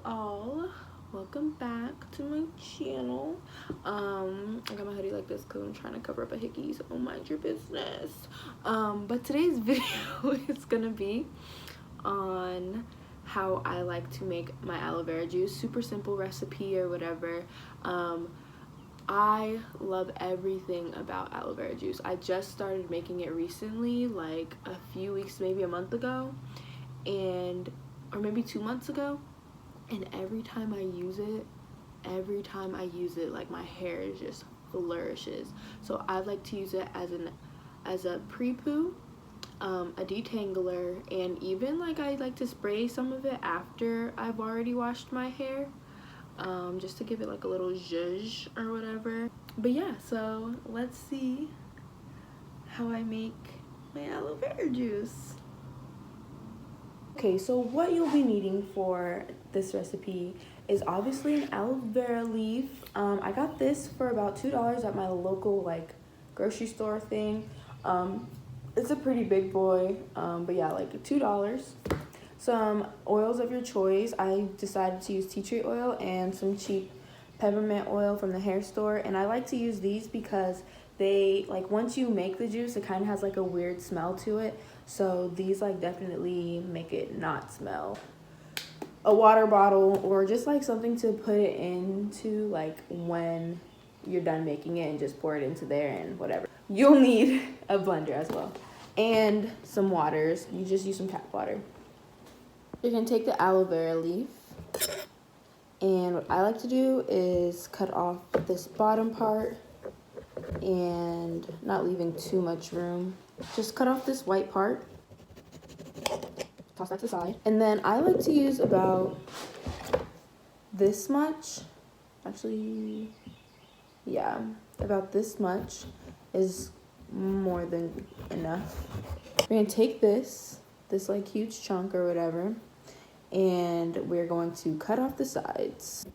Hello all, welcome back to my channel. I got my hoodie like this because I'm trying to cover up a hickey, so mind your business. But today's video is gonna be on how I like to make my aloe vera juice. Super simple recipe or whatever. I love everything about aloe vera juice. I just started making it recently, like a few weeks, maybe a month ago, or maybe 2 months ago, and every time I use it, like my hair just flourishes. So I like to use it as a pre-poo, a detangler, and even like I like to spray some of it after I've already washed my hair, just to give it like a little zhuzh or whatever. But yeah, so let's see how I make my aloe vera juice. Okay, so what you'll be needing for this recipe is obviously an aloe vera leaf. I got this for about $2 at my local like grocery store thing. It's a pretty big boy, but yeah, like $2. Some oils of your choice. I decided to use tea tree oil and some cheap peppermint oil from the hair store, and I like to use these because they, like, once you make the juice, it kind of has like a weird smell to it, so these like definitely make it not smell. A water bottle, or just like something to put it into, like when you're done making it, and just pour it into there and whatever. You'll need a blender as well, and some waters. You just use some tap water. You're gonna take the aloe vera leaf, and what I like to do is cut off this bottom part and not leaving too much room. Just cut off this white part, toss that to the side, and then I like to use about this much. Actually, yeah, about this much is more than enough. We're gonna take this like huge chunk or whatever, and we're going to cut off the sides.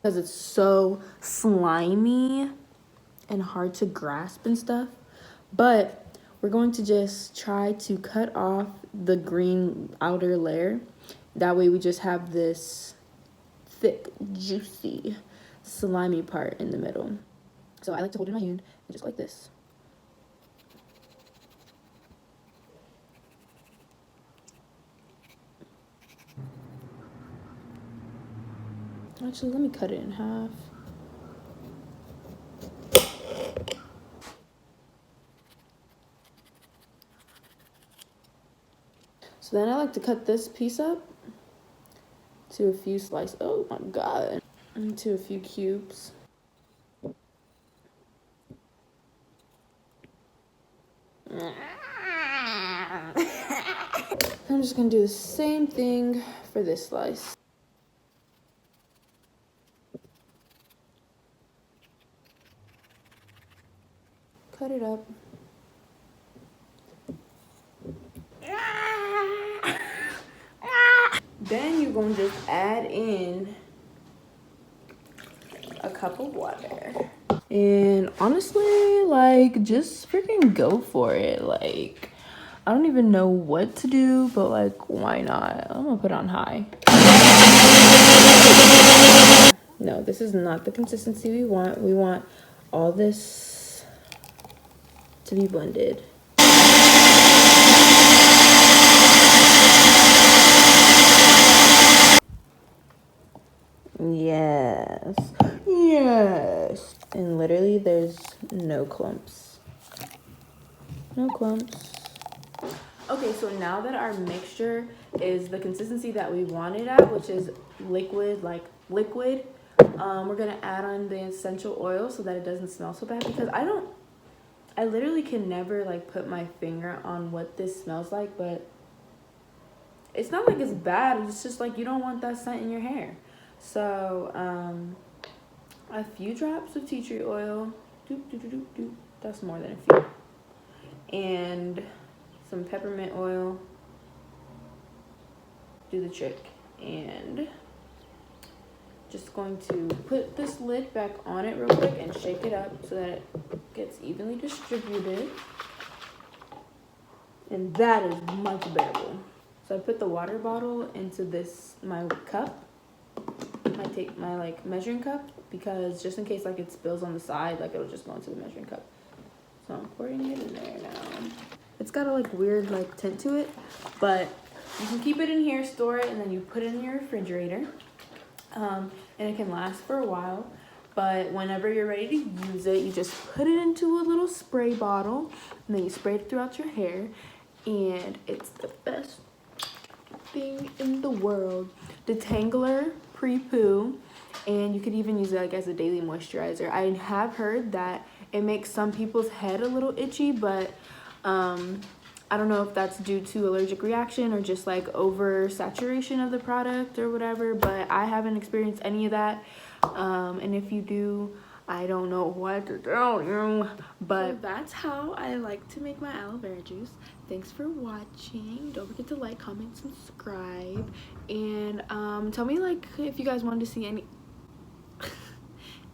Because it's so slimy and hard to grasp and stuff. But we're going to just try to cut off the green outer layer. That way we just have this thick, juicy, slimy part in the middle. So I like to hold it in my hand and just like this. Actually, let me cut it in half. So then I like to cut this piece up to a few slices. Oh my god. Into a few cubes. I'm just gonna do the same thing for this slice. Cut it up. Then you're gonna just add in a cup of water. And honestly, like, just freaking go for it. Like, I don't even know what to do, but like, why not? I'm gonna put it on high. No, this is not the consistency we want. We want all this to be blended. Yes. Yes. And literally there's no clumps. No clumps. Okay, so now that our mixture is the consistency that we want it at, which is liquid, like liquid, we're gonna add on the essential oil so that it doesn't smell so bad, because I literally can never like put my finger on what this smells like, but it's not like it's bad, it's just like you don't want that scent in your hair. So a few drops of tea tree oil, that's more than a few, and some peppermint oil, do the trick. And just going to put this lid back on it real quick and shake it up so that it gets evenly distributed and that is much bearable. So I put the water bottle into this, my cup. I take my like measuring cup, because just in case like it spills on the side, like it'll just go into the measuring cup. So I'm pouring it in there now. It's got a like weird like tint to it, but you can keep it in here, store it, and then you put it in your refrigerator. And it can last for a while. But whenever you're ready to use it, you just put it into a little spray bottle, and then you spray it throughout your hair, and it's the best thing in the world. Detangler pre-poo, and you could even use it like as a daily moisturizer. I have heard that it makes some people's head a little itchy, but I don't know if that's due to allergic reaction or just like oversaturation of the product or whatever, but I haven't experienced any of that. And if you do, I don't know what to tell you, but so that's how I like to make my aloe vera juice. Thanks for watching. Don't forget to like, comment, subscribe, and tell me like if you guys wanted to see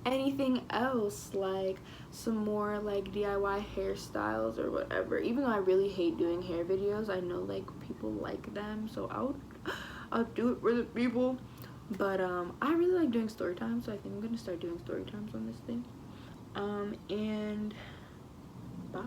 anything else, like some more like DIY hairstyles or whatever. Even though I really hate doing hair videos, I know like people like them, so I'll do it for the people. But I really like doing story time, so I think I'm gonna start doing story times on this thing. And bye.